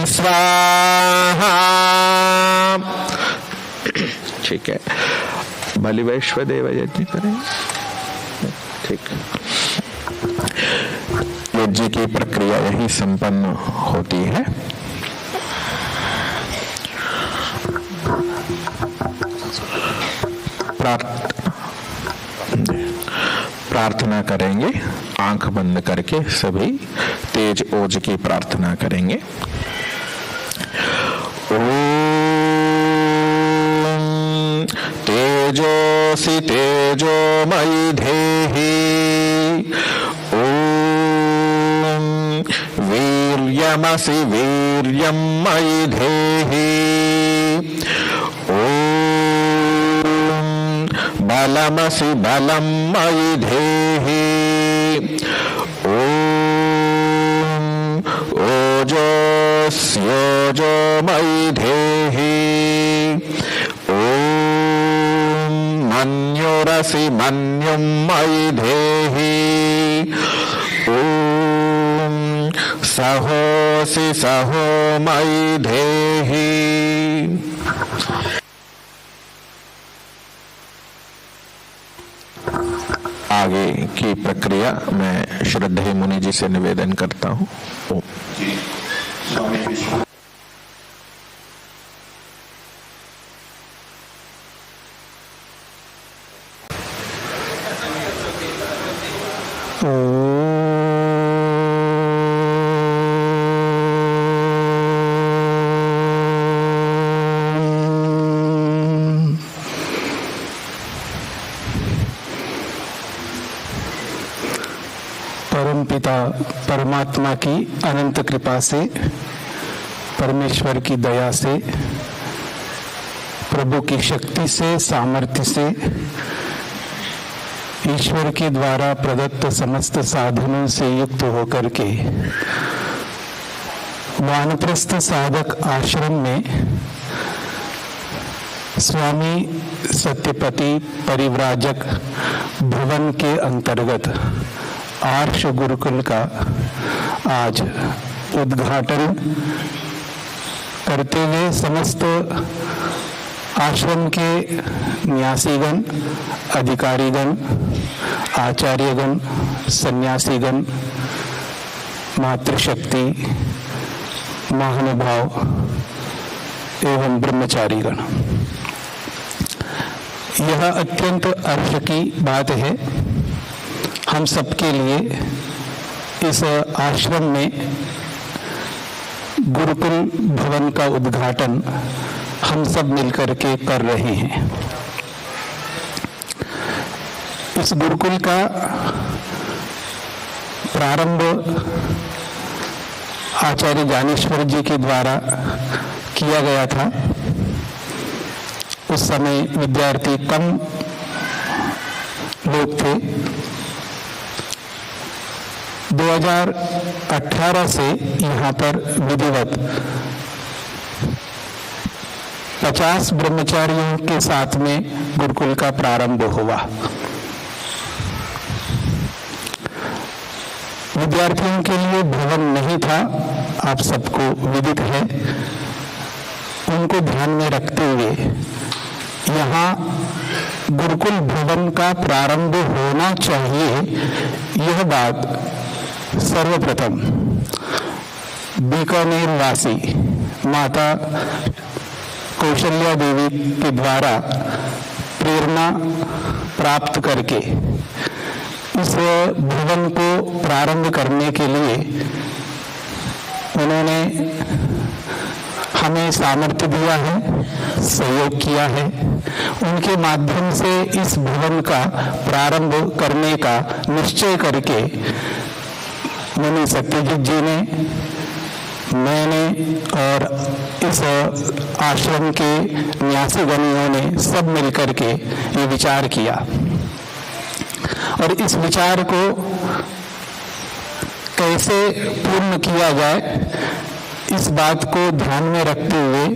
स्वाहा। ठीक है, बलि वैश्वदेव यज्ञ करेंगे। ठीक, यज्ञ की प्रक्रिया यही संपन्न होती है। प्रार्थना करेंगे, आंख बंद करके सभी तेज ओज की प्रार्थना करेंगे। ओम तेजोसि तेजोमयि धेहि। ओम वीर्यमसि वीर्यं मयि धेहि। ओम बलमसि बलं मयि धेहि। ओम ओजोस्योजो मयि धेहि। ओम मन्युरसि मन्युं मयि धेहि। ओम सहोसि सहो मयि धेहि। आगे की प्रक्रिया मैं श्रद्धेय मुनि जी से निवेदन करता हूँ। परमपिता परमात्मा की अनंत कृपा से, परमेश्वर की दया से, प्रभु की शक्ति से, सामर्थ्य से, ईश्वर के द्वारा प्रदत्त समस्त साधनों से युक्त होकर के वानप्रस्थ साधक आश्रम में स्वामी सत्यपति परिव्राजक भवन के अंतर्गत आर्ष गुरुकुल का आज उद्घाटन करते हुए समस्त आश्रम के न्यासीगण, अधिकारीगण, आचार्यगण, सन्यासीगण, मातृशक्ति, महानुभाव एवं ब्रह्मचारीगण, यह अत्यंत हर्ष की बात है हम सबके लिए। इस आश्रम में गुरुकुल भवन का उद्घाटन हम सब मिलकर के कर रहे हैं। इस गुरुकुल का प्रारंभ आचार्य ज्ञानेश्वर जी के द्वारा किया गया था। उस समय विद्यार्थी कम लोग थे। 2018 से यहाँ पर विधिवत 50 ब्रह्मचारियों के साथ में गुरुकुल का प्रारंभ हुआ। विद्यार्थियों के लिए भवन नहीं था, आप सबको विदित है। उनको ध्यान में रखते हुए यहाँ गुरुकुल भवन का प्रारंभ होना चाहिए, यह बात सर्वप्रथम बीकानेर वासी माता कौशल्या देवी के द्वारा प्रेरणा प्राप्त करके इस भवन को प्रारंभ करने के लिए उन्होंने हमें सामर्थ्य दिया है, सहयोग किया है। उनके माध्यम से इस भवन का प्रारंभ करने का निश्चय करके मुनि सत्यजित जी ने, मैंने और इस आश्रम के न्यासीगणों ने सब मिलकर के ये विचार किया और इस विचार को कैसे पूर्ण किया जाए इस बात को ध्यान में रखते हुए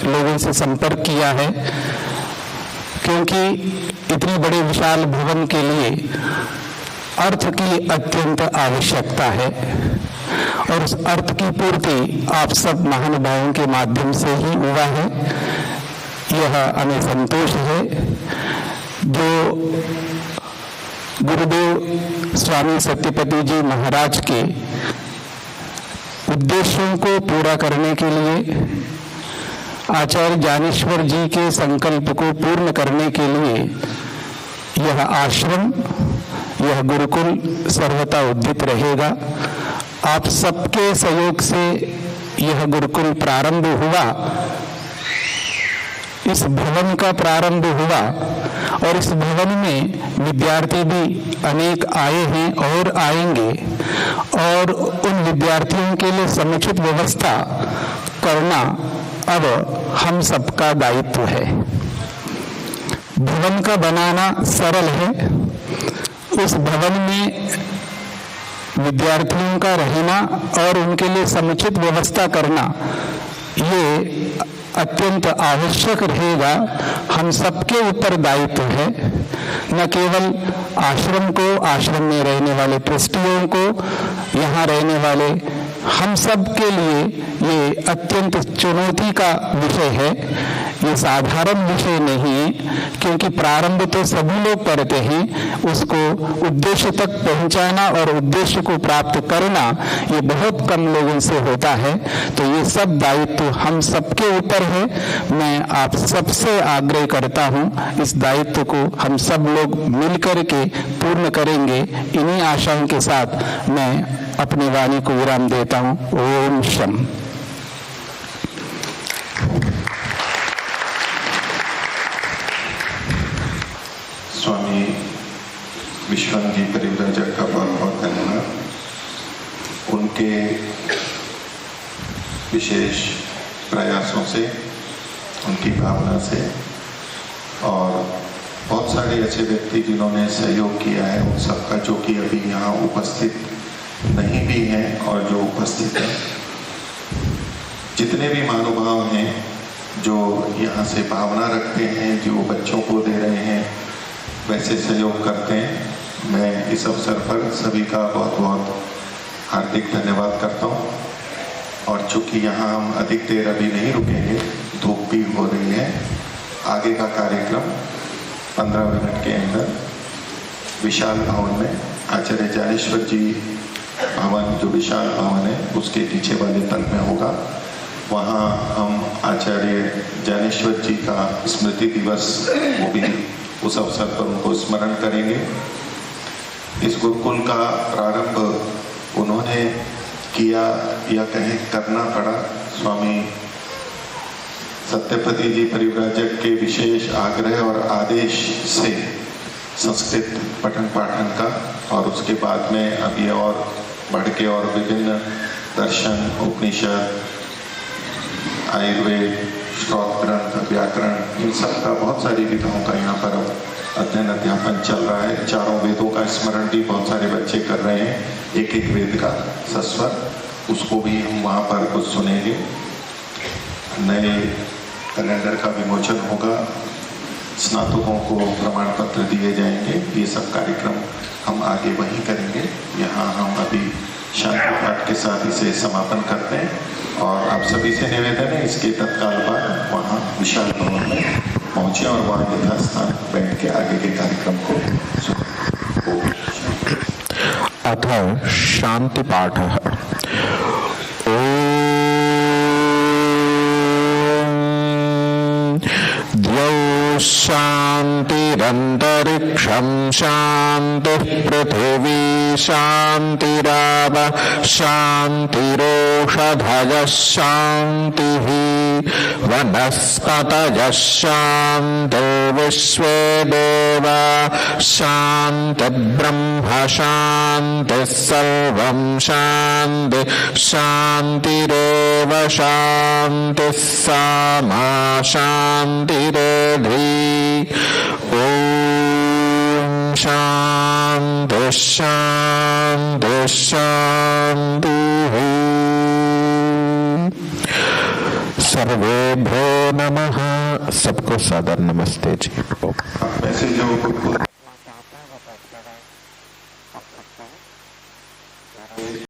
लोगों से संपर्क किया है, क्योंकि इतनी बड़े विशाल भवन के लिए अर्थ की अत्यंत आवश्यकता है और उस अर्थ की पूर्ति आप सब महानुभावों के माध्यम से ही हुआ है। यह हमें संतोष है। जो गुरुदेव स्वामी सत्यपति जी महाराज के उद्देश्यों को पूरा करने के लिए, आचार्य ज्ञानेश्वर जी के संकल्प को पूर्ण करने के लिए यह आश्रम, यह गुरुकुल सर्वथा उद्यत रहेगा। आप सबके सहयोग से यह गुरुकुल प्रारंभ हुआ, इस भवन का प्रारंभ हुआ और इस भवन में विद्यार्थी भी अनेक आए हैं और आएंगे और उन विद्यार्थियों के लिए समुचित व्यवस्था करना अब हम सबका दायित्व है। भवन का बनाना सरल है, उस भवन में विद्यार्थियों का रहना और उनके लिए समुचित व्यवस्था करना ये अत्यंत आवश्यक रहेगा। हम सबके ऊपर दायित्व है, न केवल आश्रम को, आश्रम में रहने वाले ट्रस्टियों को, यहाँ रहने वाले हम सब के लिए ये अत्यंत चुनौती का विषय है। ये साधारण विषय नहीं है, क्योंकि प्रारंभ तो सभी लोग करते हैं, उसको उद्देश्य तक पहुंचाना और उद्देश्य को प्राप्त करना ये बहुत कम लोगों से होता है। तो ये सब दायित्व हम सबके ऊपर है। मैं आप सबसे आग्रह करता हूं, इस दायित्व को हम सब लोग मिलकर के पूर्ण करेंगे। इन्हीं आशाओं के साथ मैं अपनी वाणी को विराम देता हूं। ओम शम। स्वामी विश्वानंद जी परिव्राजक का बहुत बहुत धन्यवाद। उनके विशेष प्रयासों से, उनकी भावना से और बहुत सारे ऐसे व्यक्ति जिन्होंने सहयोग किया है, उन सबका, जो कि अभी यहाँ उपस्थित नहीं भी हैं और जो उपस्थित हैं, जितने भी महानुभाव हैं जो यहाँ से भावना रखते हैं, जो बच्चों को दे रहे हैं, वैसे सहयोग करते हैं। मैं इस अवसर पर सभी का बहुत बहुत हार्दिक धन्यवाद करता हूँ। और चूंकि यहाँ हम अधिक देर अभी नहीं रुकेंगे, धूप भी हो रही है, आगे का कार्यक्रम 15 मिनट के अंदर विशाल भवन में आचार्य ज्ञानेश्वर जी भवन, जो विशाल भवन है उसके पीछे वाले तल में होगा। वहाँ हम आचार्य ज्ञानेश्वर जी का स्मृति दिवस, वो भी उस अवसर पर उनको स्मरण करेंगे। इस गुरुकुल का प्रारंभ उन्होंने किया या कहें करना पड़ा स्वामी सत्यपति जी परिव्राजक के विशेष आग्रह और आदेश से संस्कृत पठन पाठन का, और उसके बाद में अभी और बढ़ के और विभिन्न दर्शन, उपनिषद, आयुर्वेद, श्लोक ग्रंथ, व्याकरण, इन सब का बहुत सारी विधाओं का यहाँ पर अध्ययन अध्यापन चल रहा है। चारों वेदों का स्मरण भी बहुत सारे बच्चे कर रहे हैं, एक एक वेद का सस्वर, उसको भी हम वहाँ पर कुछ सुनेंगे। नए कैलेंडर का विमोचन होगा, स्नातकों को प्रमाण पत्र दिए जाएंगे। ये सब कार्यक्रम हम आगे वहीं करेंगे। यहाँ हम अभी शांति पाठ के साथ इसे समापन करते हैं और आप सभी से निवेदन है इसके तत्काल बाद वहाँ विशाल भवन में पहुँचे और वहाँ यथास्थान बैठ के आगे के कार्यक्रम को सुनें। अथ शांति पाठ। शांतिरंतरिक्षं शांतिः पृथिवी शांतिराव शांतिरोषधयः शांतिः वनस्पतयः शांतिर्विश्वे देवा शांतिर्ब्रह्म शांतिः सर्वं शांति शांतिरेव शांतिः सामा शांतिरेधि। ओम शांति शांति शांति। सर्वेभ्यो नमः। सबको सादर नमस्ते जी। वैसे जो